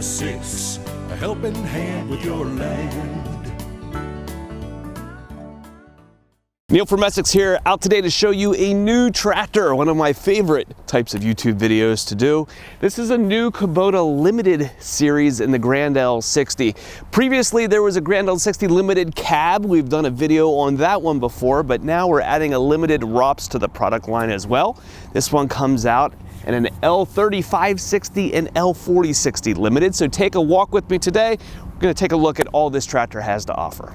the 6, a helping hand with your land. Neil from Hst here, out today to show you a new tractor, one of my favorite types of YouTube videos to do. This is a new Kubota Limited series in the Grand L60. Previously, there was a Grand L60 Limited cab. We've done a video on that one before, but now we're adding a Limited ROPS to the product line as well. This one comes out in an L3560 and L4060 Limited. So take a walk with me today. We're going to take a look at all this tractor has to offer.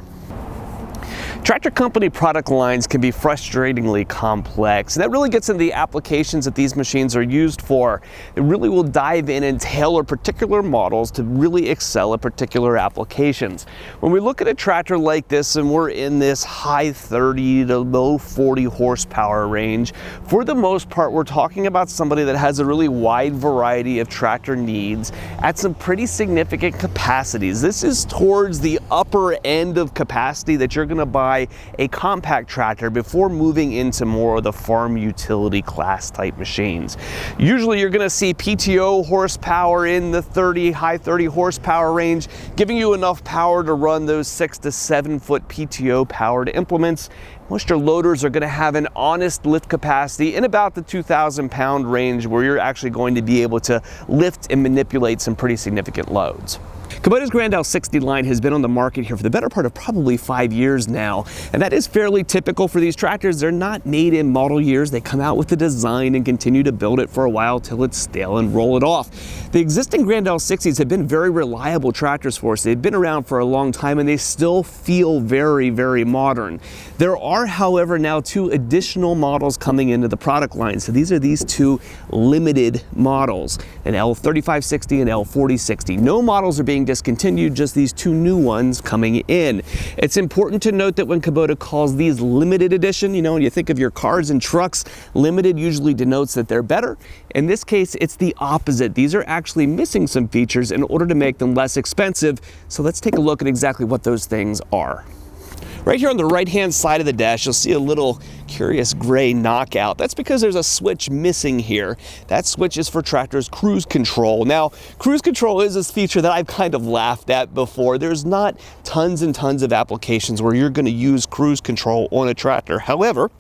Tractor company product lines can be frustratingly complex, and that really gets into the applications that these machines are used for. It really will dive in and tailor particular models to really excel at particular applications. When we look at a tractor like this and we're in this high 30 to low 40 horsepower range, for the most part we're talking about somebody that has a really wide variety of tractor needs at some pretty significant capacities. This is towards the upper end of capacity that you're going to buy a compact tractor before moving into more of the farm utility class type machines. Usually you're going to see PTO horsepower in the high 30 horsepower range, giving you enough power to run those 6 to 7 foot PTO powered implements. Most your loaders are going to have an honest lift capacity in about the 2,000 pound range, where you're actually going to be able to lift and manipulate some pretty significant loads. Kubota's Grand L60 line has been on the market here for the better part of probably 5 years now, and that is fairly typical for these tractors. They're not made in model years. They come out with the design and continue to build it for a while till it's stale and roll it off. The existing Grand L60s have been very reliable tractors for us. They've been around for a long time and they still feel very, very modern. There are, however, now 2 additional models coming into the product line. So these are these 2 limited models, an L3560 and L4060. No models are being discontinued, just these 2 new ones coming in. It's important to note that when Kubota calls these limited edition, you know, when you think of your cars and trucks, limited usually denotes that they're better. In this case, it's the opposite. These are actually missing some features in order to make them less expensive. So let's take a look at exactly what those things are. Right here on the right-hand side of the dash, you'll see a little curious gray knockout. That's because there's a switch missing here. That switch is for tractor's cruise control. Now, cruise control is this feature that I've kind of laughed at before. There's not tons and tons of applications where you're going to use cruise control on a tractor. However,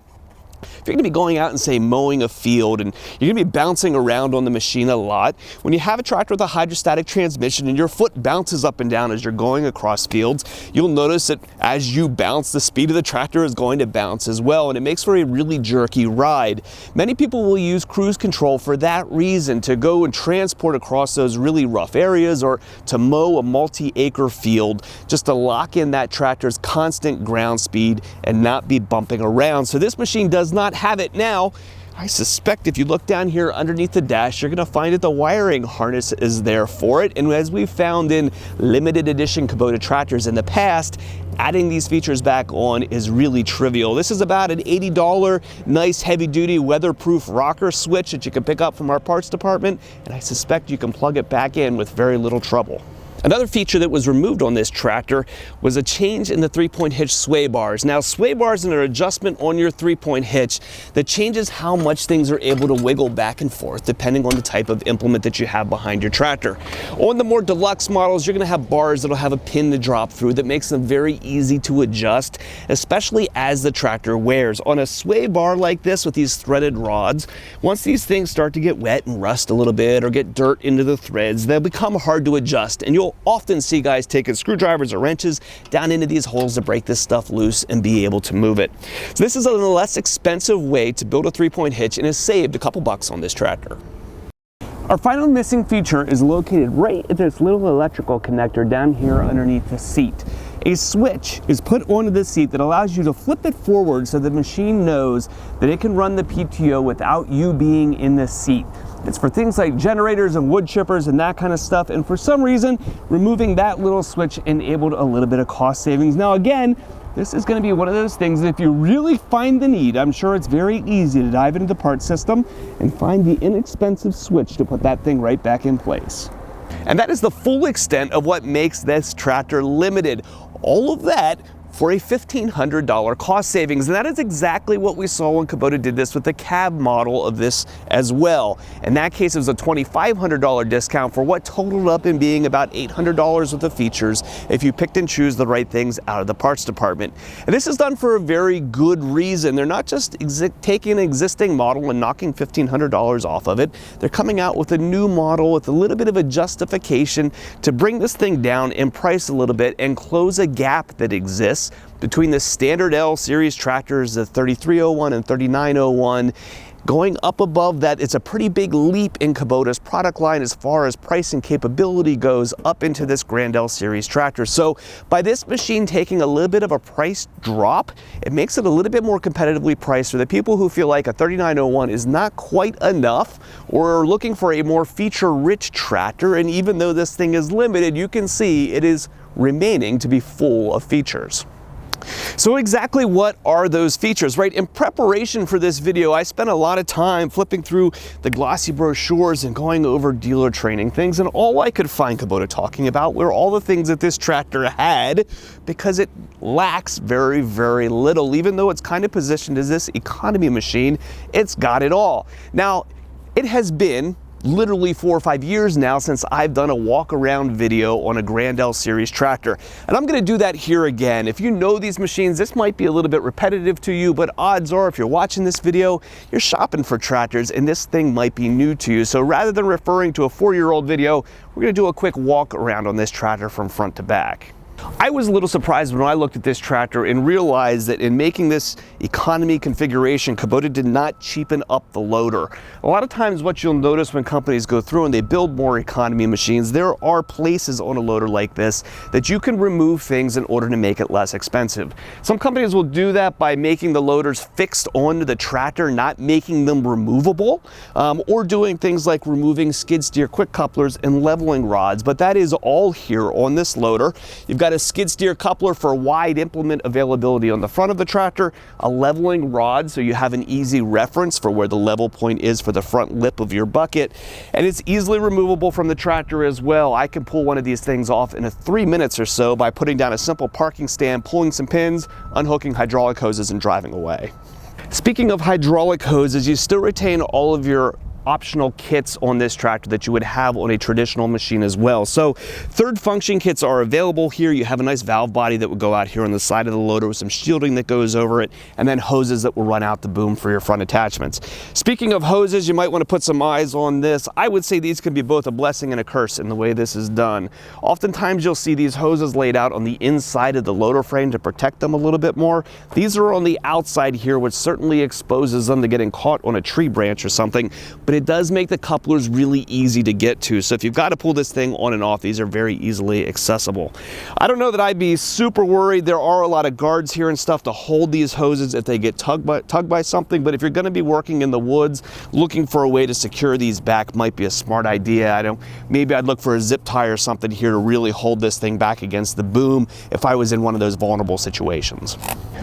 if you're going to be going out and, say, mowing a field and you're going to be bouncing around on the machine a lot, when you have a tractor with a hydrostatic transmission and your foot bounces up and down as you're going across fields, you'll notice that as you bounce, the speed of the tractor is going to bounce as well, and it makes for a really jerky ride. Many people will use cruise control for that reason, to go and transport across those really rough areas or to mow a multi-acre field, just to lock in that tractor's constant ground speed and not be bumping around. So this machine does not have it now. I suspect if you look down here underneath the dash, you're going to find that the wiring harness is there for it. And as we've found in limited edition Kubota tractors in the past, adding these features back on is really trivial. This is about an $80 nice heavy-duty weatherproof rocker switch that you can pick up from our parts department, and I suspect you can plug it back in with very little trouble. Another feature that was removed on this tractor was a change in the 3-point hitch sway bars. Now, sway bars are an adjustment on your 3-point hitch that changes how much things are able to wiggle back and forth depending on the type of implement that you have behind your tractor. On the more deluxe models, you're going to have bars that'll have a pin to drop through that makes them very easy to adjust, especially as the tractor wears. On a sway bar like this with these threaded rods, once these things start to get wet and rust a little bit or get dirt into the threads, they'll become hard to adjust, and you'll often see guys taking screwdrivers or wrenches down into these holes to break this stuff loose and be able to move it. So this is a less expensive way to build a 3-point hitch and has saved a couple bucks on this tractor. Our final missing feature is located right at this little electrical connector down here underneath the seat. A switch is put onto the seat that allows you to flip it forward so the machine knows that it can run the PTO without you being in the seat. It's for things like generators and wood chippers and that kind of stuff, and for some reason, removing that little switch enabled a little bit of cost savings. Now again, this is going to be one of those things that if you really find the need, I'm sure it's very easy to dive into the parts system and find the inexpensive switch to put that thing right back in place. And that is the full extent of what makes this tractor limited. All of that for a $1,500 cost savings. And that is exactly what we saw when Kubota did this with the cab model of this as well. In that case, it was a $2,500 discount for what totaled up in being about $800 worth of features if you picked and choose the right things out of the parts department. And this is done for a very good reason. They're not just taking an existing model and knocking $1,500 off of it. They're coming out with a new model with a little bit of a justification to bring this thing down in price a little bit and close a gap that exists between the standard L series tractors, the 3301 and 3901. Going up above that, it's a pretty big leap in Kubota's product line as far as price and capability goes up into this Grand L series tractor. So by this machine taking a little bit of a price drop, it makes it a little bit more competitively priced for the people who feel like a 3901 is not quite enough or are looking for a more feature-rich tractor. And even though this thing is limited, you can see it is remaining to be full of features. So exactly what are those features, right? In preparation for this video, I spent a lot of time flipping through the glossy brochures and going over dealer training things, and all I could find Kubota talking about were all the things that this tractor had, because it lacks very, very little. Even though it's kind of positioned as this economy machine, it's got it all. Now, it has been literally 4 or 5 years now since I've done a walk around video on a Grand L series tractor. And I'm gonna do that here again. If you know these machines, this might be a little bit repetitive to you, but odds are if you're watching this video, you're shopping for tractors and this thing might be new to you. So rather than referring to a 4-year-old video, we're gonna do a quick walk around on this tractor from front to back. I was a little surprised when I looked at this tractor and realized that in making this economy configuration, Kubota did not cheapen up the loader. A lot of times what you'll notice when companies go through and they build more economy machines, there are places on a loader like this that you can remove things in order to make it less expensive. Some companies will do that by making the loaders fixed onto the tractor, not making them removable, or doing things like removing skid steer quick couplers and leveling rods, but that is all here on this loader. You've got a skid steer coupler for wide implement availability on the front of the tractor, a leveling rod so you have an easy reference for where the level point is for the front lip of your bucket, and it's easily removable from the tractor as well. I can pull one of these things off in 3 minutes or so by putting down a simple parking stand, pulling some pins, unhooking hydraulic hoses, and driving away. Speaking of hydraulic hoses, you still retain all of your optional kits on this tractor that you would have on a traditional machine as well. So third function kits are available here. You have a nice valve body that would go out here on the side of the loader with some shielding that goes over it, and then hoses that will run out the boom for your front attachments. Speaking of hoses, you might want to put some eyes on this. I would say these can be both a blessing and a curse in the way this is done. Oftentimes you'll see these hoses laid out on the inside of the loader frame to protect them a little bit more. These are on the outside here, which certainly exposes them to getting caught on a tree branch or something, but it does make the couplers really easy to get to. So if you've got to pull this thing on and off, these are very easily accessible. I don't know that I'd be super worried. There are a lot of guards here and stuff to hold these hoses if they get tugged by something, but if you're going to be working in the woods, looking for a way to secure these back might be a smart idea. Maybe I'd look for a zip tie or something here to really hold this thing back against the boom if I was in one of those vulnerable situations.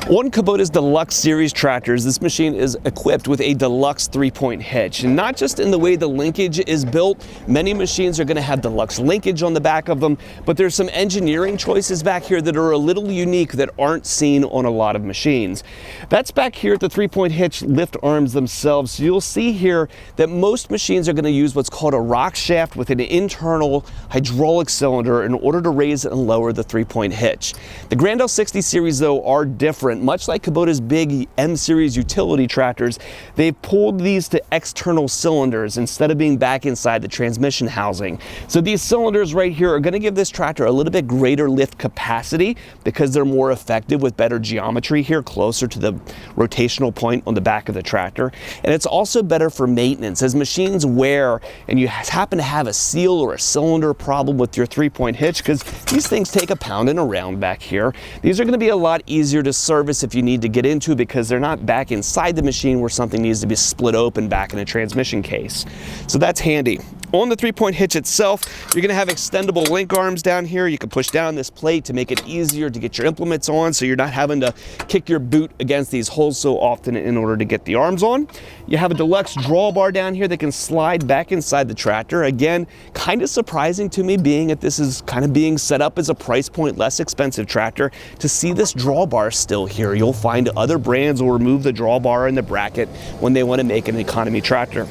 On Kubota's Deluxe series tractors, this machine is equipped with a Deluxe 3-point hitch, and not just in the way the linkage is built. Many machines are going to have Deluxe linkage on the back of them, but there's some engineering choices back here that are a little unique that aren't seen on a lot of machines. That's back here at the 3-point hitch lift arms themselves. So you'll see here that most machines are going to use what's called a rock shaft with an internal hydraulic cylinder in order to raise and lower the 3-point hitch. The Grand L60 series though are different. Much like Kubota's big M series utility tractors, they've pulled these to external cylinders instead of being back inside the transmission housing. So these cylinders right here are going to give this tractor a little bit greater lift capacity because they're more effective with better geometry here closer to the rotational point on the back of the tractor. And it's also better for maintenance. As machines wear and you happen to have a seal or a cylinder problem with your 3-point hitch, because these things take a pound and a round back here, these are going to be a lot easier to service if you need to get into because they're not back inside the machine where something needs to be split open back in a transmission case. So that's handy. On the 3-point hitch itself, you're going to have extendable link arms down here. You can push down this plate to make it easier to get your implements on, so you're not having to kick your boot against these holes so often in order to get the arms on. You have a Deluxe drawbar down here that can slide back inside the tractor. Again, kind of surprising to me, being that this is kind of being set up as a price point less expensive tractor, to see this drawbar still here. You'll find other brands will remove the drawbar and the bracket when they want to make an economy tractor.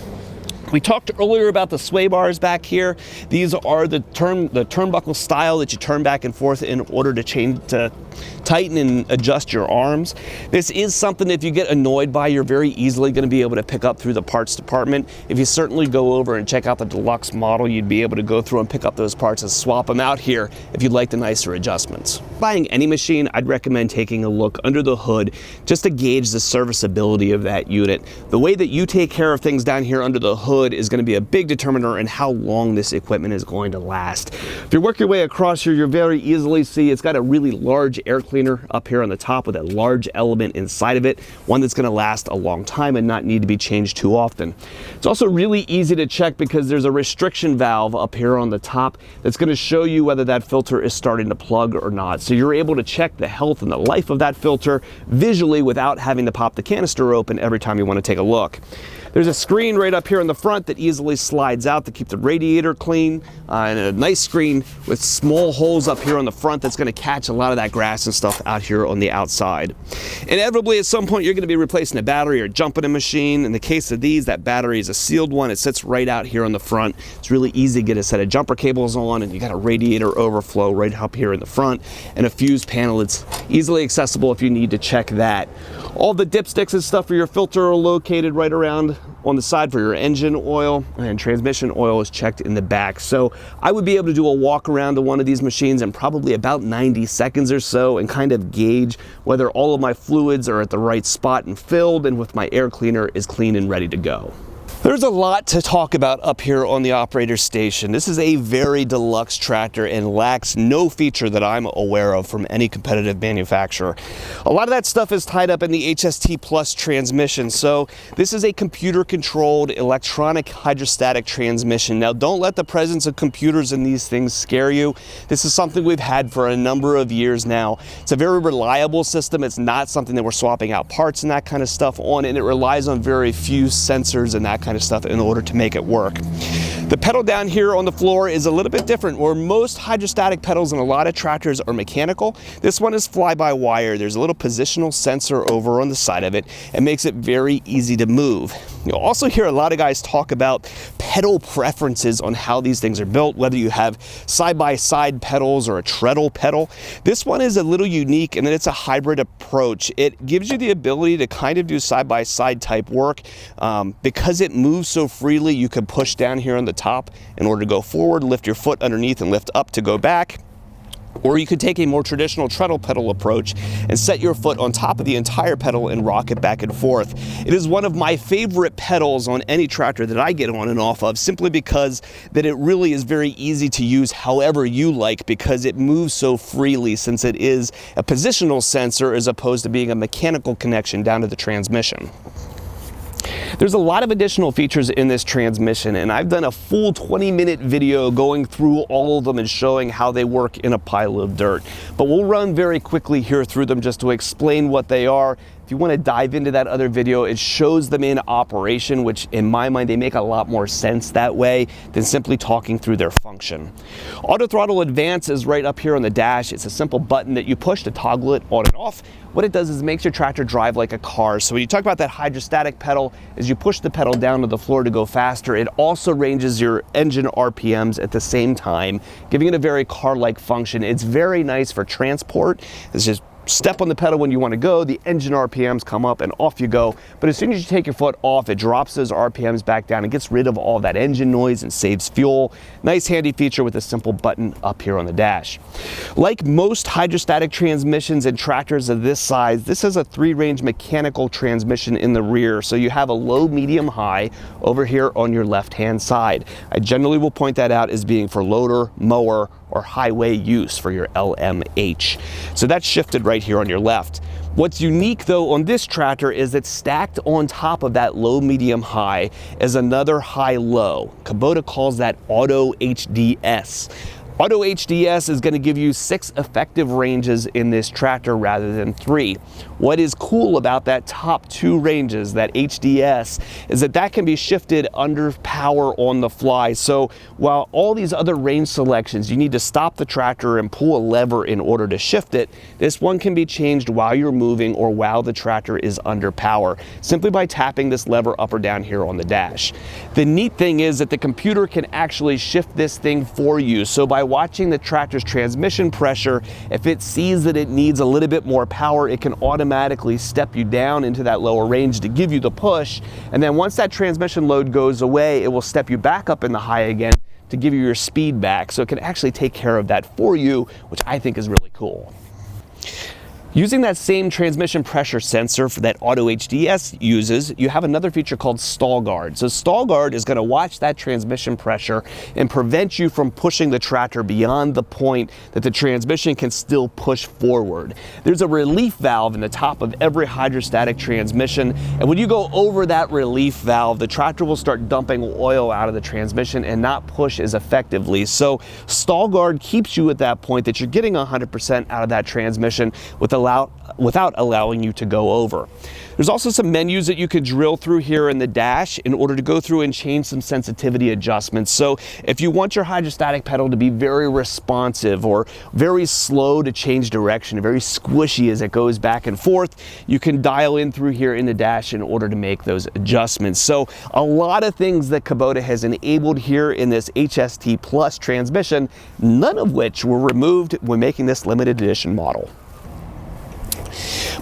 We talked earlier about the sway bars back here. These are the turnbuckle style that you turn back and forth in order to tighten and adjust your arms. This is something, if you get annoyed by, you're very easily going to be able to pick up through the parts department. If you certainly go over and check out the Deluxe model, you'd be able to go through and pick up those parts and swap them out here if you'd like the nicer adjustments. Buying any machine, I'd recommend taking a look under the hood just to gauge the serviceability of that unit. The way that you take care of things down here under the hood is going to be a big determiner in how long this equipment is going to last. If you work your way across here, you'll very easily see it's got a really large air cleaner up here on the top with a large element inside of it, one that's going to last a long time and not need to be changed too often. It's also really easy to check because there's a restriction valve up here on the top that's going to show you whether that filter is starting to plug or not. So you're able to check the health and the life of that filter visually without having to pop the canister open every time you want to take a look. There's a screen right up here in the front that easily slides out to keep the radiator clean, and a nice screen with small holes up here on the front that's going to catch a lot of that grass and stuff out here on the outside. Inevitably, at some point, you're going to be replacing a battery or jumping a machine. In the case of these, that battery is a sealed one. It sits right out here on the front. It's really easy to get a set of jumper cables on, and you got a radiator overflow right up here in the front, and a fuse panel. It's easily accessible if you need to check that. All the dipsticks and stuff for your filter are located right around on the side for your engine oil, and transmission oil is checked in the back. So I would be able to do a walk around to one of these machines in probably about 90 seconds or so and kind of gauge whether all of my fluids are at the right spot and filled, and with my air cleaner is clean and ready to go. There's a lot to talk about up here on the operator station. This is a very deluxe tractor and lacks no feature that I'm aware of from any competitive manufacturer. A lot of that stuff is tied up in the Hst Plus Transmission. So this is a computer-controlled electronic hydrostatic transmission. Now, don't let the presence of computers in these things scare you. This is something we've had for a number of years now. It's a very reliable system. It's not something that we're swapping out parts and that kind of stuff on, and it relies on very few sensors and that kind of stuff in order to make it work. The pedal down here on the floor is a little bit different. Where most hydrostatic pedals in a lot of tractors are mechanical, this one is fly-by-wire. There's a little positional sensor over on the side of it and makes it very easy to move. You'll also hear a lot of guys talk about pedal preferences on how these things are built, whether you have side-by-side pedals or a treadle pedal. This one is a little unique in that it's a hybrid approach. It gives you the ability to kind of do side-by-side type work. Because it moves so freely, you can push down here on the top in order to go forward, lift your foot underneath and lift up to go back. Or you could take a more traditional treadle pedal approach and set your foot on top of the entire pedal and rock it back and forth. It is one of my favorite pedals on any tractor that I get on and off of, simply because that it really is very easy to use however you like, because it moves so freely, since it is a positional sensor as opposed to being a mechanical connection down to the transmission. There's a lot of additional features in this transmission, and I've done a full 20-minute video going through all of them and showing how they work in a pile of dirt. But we'll run very quickly here through them just to explain what they are. If you want to dive into that other video, it shows them in operation, which in my mind, they make a lot more sense that way than simply talking through their function. Auto Throttle Advance is right up here on the dash. It's a simple button that you push to toggle it on and off. What it does is it makes your tractor drive like a car. So when you talk about that hydrostatic pedal, as you push the pedal down to the floor to go faster, it also ranges your engine RPMs at the same time, giving it a very car-like function. It's very nice for transport. It's just step on the pedal when you want to go, the engine RPMs come up and off you go. But as soon as you take your foot off, it drops those RPMs back down and gets rid of all that engine noise and saves fuel. Nice handy feature with a simple button up here on the dash. Like most hydrostatic transmissions and tractors of this size, this has a 3-range mechanical transmission in the rear. So you have a low, medium, high over here on your left-hand side. I generally will point that out as being for loader, mower, or highway use for your LMH. So that's shifted right here on your left. What's unique though on this tractor is that stacked on top of that low, medium, high is another high low. Kubota calls that Auto HDS. Auto HDS is going to give you 6 effective ranges in this tractor rather than 3. What is cool about that top 2 ranges, that HDS, is that that can be shifted under power on the fly. So while all these other range selections, you need to stop the tractor and pull a lever in order to shift it, this one can be changed while you're moving or while the tractor is under power, simply by tapping this lever up or down here on the dash. The neat thing is that the computer can actually shift this thing for you. So by watching the tractor's transmission pressure, if it sees that it needs a little bit more power, it can automatically step you down into that lower range to give you the push. And then once that transmission load goes away, it will step you back up in the high again to give you your speed back. So it can actually take care of that for you, which I think is really cool. Using that same transmission pressure sensor for that Auto HDS uses, you have another feature called Stall Guard. So Stall Guard is going to watch that transmission pressure and prevent you from pushing the tractor beyond the point that the transmission can still push forward. There's a relief valve in the top of every hydrostatic transmission, and when you go over that relief valve, the tractor will start dumping oil out of the transmission and not push as effectively. So Stall Guard keeps you at that point that you're getting 100% out of that transmission without allowing you to go over. There's also some menus that you could drill through here in the dash in order to go through and change some sensitivity adjustments. So if you want your hydrostatic pedal to be very responsive or very slow to change direction, very squishy as it goes back and forth, you can dial in through here in the dash in order to make those adjustments. So a lot of things that Kubota has enabled here in this Hst Plus transmission, none of which were removed when making this limited edition model.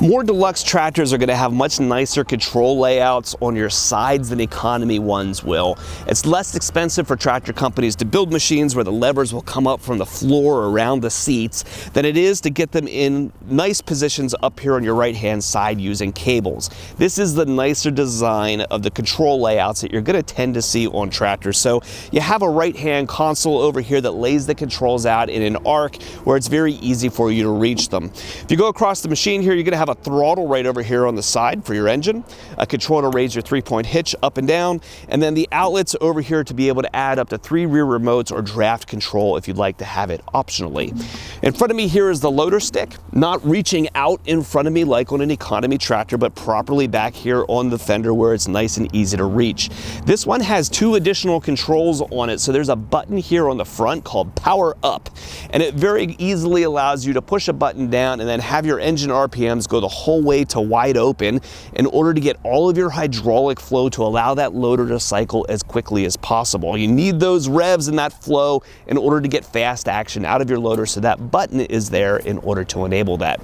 More deluxe tractors are going to have much nicer control layouts on your sides than economy ones will. It's less expensive for tractor companies to build machines where the levers will come up from the floor around the seats than it is to get them in nice positions up here on your right hand side using cables. This is the nicer design of the control layouts that you're going to tend to see on tractors. So you have a right hand console over here that lays the controls out in an arc where it's very easy for you to reach them. If you go across the machine here, you're going to have a throttle right over here on the side for your engine, a control to raise your 3-point hitch up and down, and then the outlets over here to be able to add up to 3 rear remotes or draft control if you'd like to have it optionally. In front of me here is the loader stick, not reaching out in front of me like on an economy tractor, but properly back here on the fender where it's nice and easy to reach. This one has 2 additional controls on it. So there's a button here on the front called Power Up, and it very easily allows you to push a button down and then have your engine RPMs go the whole way to wide open in order to get all of your hydraulic flow to allow that loader to cycle as quickly as possible. You need those revs and that flow in order to get fast action out of your loader, so that button is there in order to enable that.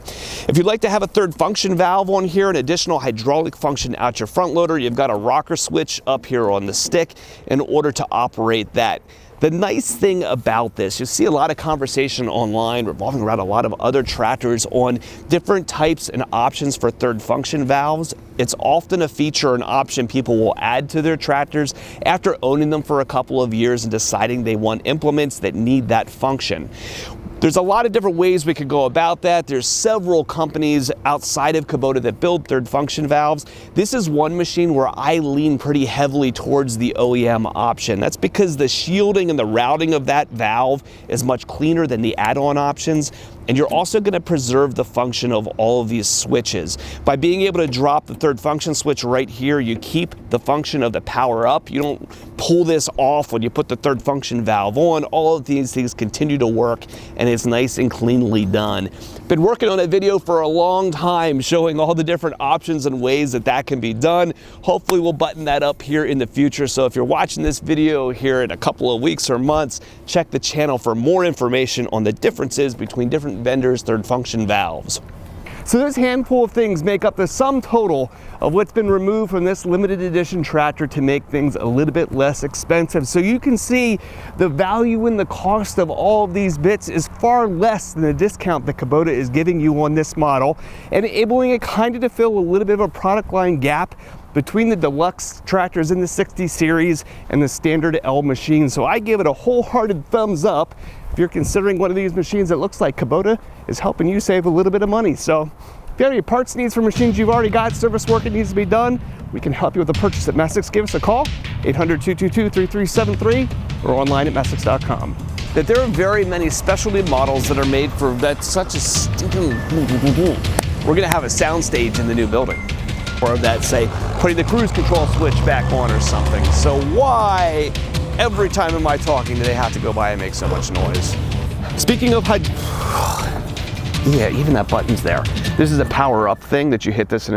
If you'd like to have a third function valve on here, an additional hydraulic function out your front loader, you've got a rocker switch up here on the stick in order to operate that. The nice thing about this, you see a lot of conversation online revolving around a lot of other tractors on different types and options for third function valves. It's often a feature, an option people will add to their tractors after owning them for a couple of years and deciding they want implements that need that function. There's a lot of different ways we could go about that. There's several companies outside of Kubota that build third function valves. This is one machine where I lean pretty heavily towards the OEM option. That's because the shielding and the routing of that valve is much cleaner than the add-on options. And you're also going to preserve the function of all of these switches. By being able to drop the third function switch right here, you keep the function of the power up. You don't pull this off when you put the third function valve on. All of these things continue to work, and it's nice and cleanly done. Been working on a video for a long time showing all the different options and ways that that can be done. Hopefully we'll button that up here in the future. So if you're watching this video here in a couple of weeks or months, check the channel for more information on the differences between different vendors' third function valves. So this handful of things make up the sum total of what's been removed from this limited edition tractor to make things a little bit less expensive. So you can see the value and the cost of all of these bits is far less than the discount that Kubota is giving you on this model, enabling it kind of to fill a little bit of a product line gap between the Deluxe tractors in the 60 series and the standard L machine. So I give it a wholehearted thumbs up. if you're considering one of these machines, it looks like Kubota is helping you save a little bit of money. So if you have any parts needs for machines you've already got, service work that needs to be done, we can help you with the purchase at Messick's. Give us a call, 800-222-3373, or online at Messick's.com. That there are very many specialty models that are made for that such a stinking. We're gonna have a sound stage in the new building. Or that, say, putting the cruise control switch back on or something. So why, every time am I talking, do they have to go by and make so much noise? Speaking of yeah, even that button's there. This is a power up thing that you hit this and